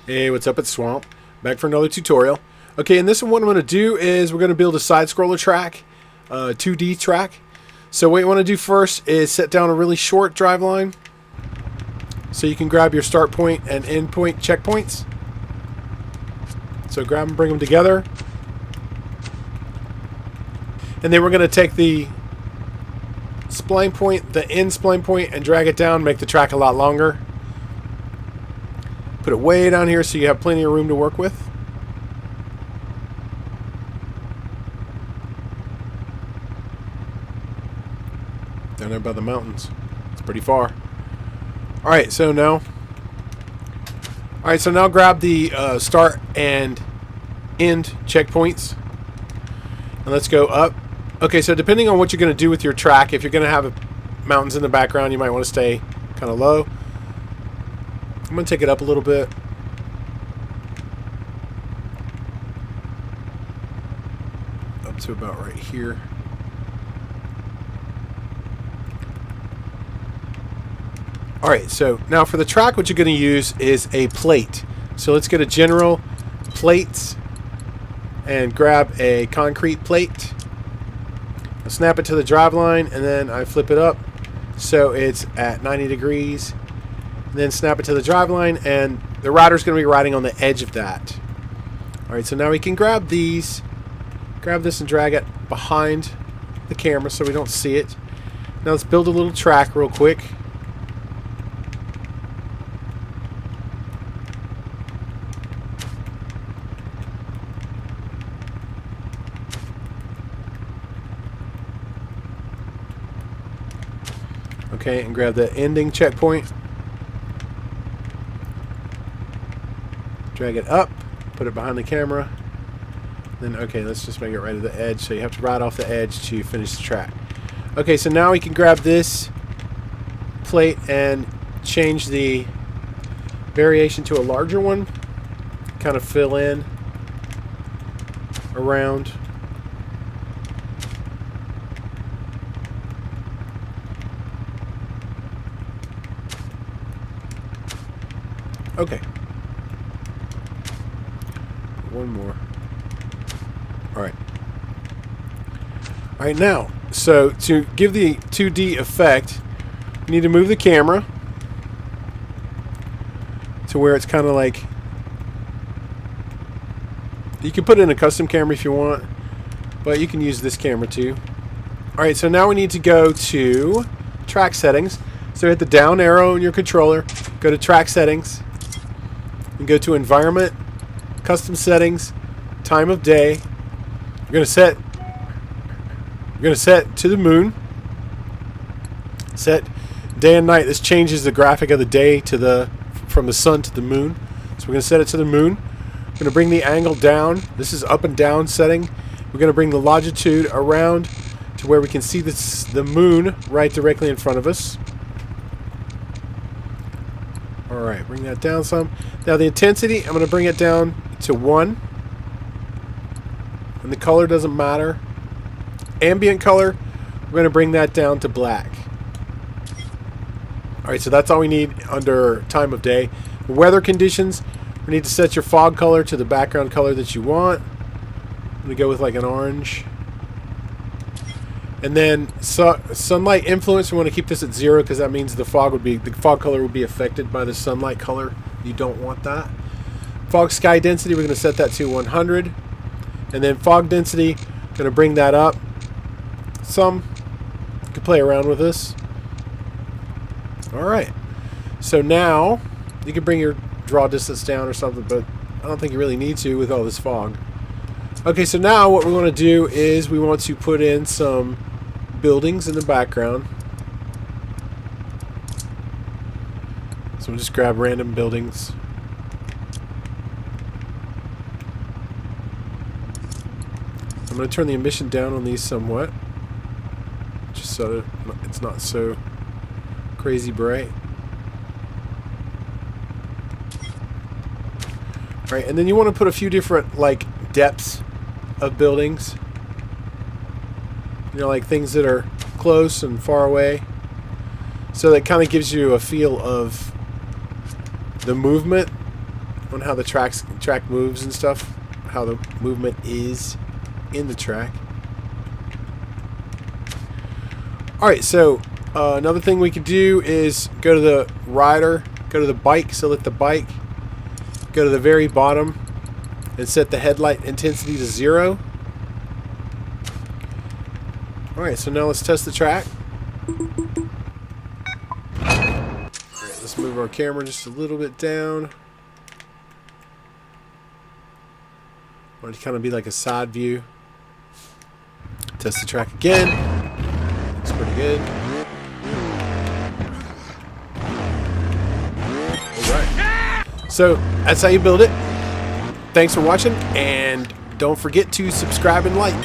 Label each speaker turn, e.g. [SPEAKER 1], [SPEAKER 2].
[SPEAKER 1] Hey, what's up? It's Swamp. Back for another tutorial. Okay, in this one what I'm going to do is we're going to build a side-scroller track, 2D track. So what you want to do first is set down a really short drive line so you can grab your start point and end point checkpoints. So grab them, bring them together. And then we're going to take the spline point, the end spline point, and drag it down, make the track a lot longer. Put it way down here so you have plenty of room to work with. Down there by the mountains. It's pretty far. Alright, so now grab the start and end checkpoints. And let's go up. Okay, so depending on what you're going to do with your track, if you're going to have mountains in the background, you might want to stay kind of low. I'm going to take it up a little bit. Up to about right here. Alright, so now for the track, what you're going to use is a plate. So let's go to General, Plates, and grab a concrete plate. I'll snap it to the drive line, and then I flip it up so it's at 90 degrees. Then snap it to the drive line, and the rider's going to be riding on the edge of that. Alright, so now we can grab this and drag it behind the camera so we don't see it. Now let's build a little track real quick. Okay, and grab the ending checkpoint. Drag it up, put it behind the camera. Then, okay, let's just make it right at the edge. So you have to ride off the edge to finish the track. Okay, so now we can grab this plate and change the variation to a larger one. Kind of fill in around. Okay. One more. Alright. Alright, now, so to give the 2D effect, you need to move the camera to where it's kind of like... You can put in a custom camera if you want, but you can use this camera too. Alright, so now we need to go to track settings. So hit the down arrow in your controller, go to track settings, and go to environment, custom settings, time of day. You're going to set to the moon. Set day and night. This changes the graphic of the day to from the sun to the moon. So we're going to set it to the moon. We're going to bring the angle down. This is up and down setting. We're going to bring the longitude around to where we can see the moon right directly in front of us. Alright, bring that down some. Now the intensity, I'm going to bring it down to 1. And the color doesn't matter. Ambient color, we're going to bring that down to black. Alright, so that's all we need under time of day. Weather conditions, we need to set your fog color to the background color that you want. I'm going to go with like an orange. And then sunlight influence, we want to keep this at 0 because that means the fog color would be affected by the sunlight color. You don't want that. Fog sky density, we're going to set that to 100. And then fog density, going to bring that up some. You can play around with this. Alright. So now, you can bring your draw distance down or something, but I don't think you really need to with all this fog. Okay, so now what we want to do is we want to put in some buildings in the background. So we'll just grab random buildings. I'm going to turn the emission down on these somewhat, just so that it's not so crazy bright. Alright, and then you want to put a few different like depths of buildings. You know, like things that are close and far away. So that kind of gives you a feel of the movement on how the track moves and stuff, how the movement is in the track. Alright, so another thing we could do is go to the rider, go to the bike, select the bike, go to the very bottom and set the headlight intensity to 0. Alright, so now let's test the track. Alright, let's move our camera just a little bit down. Want it to kind of be like a side view. Test the track again. Looks pretty good. Alright. So, that's how you build it. Thanks for watching, and don't forget to subscribe and like.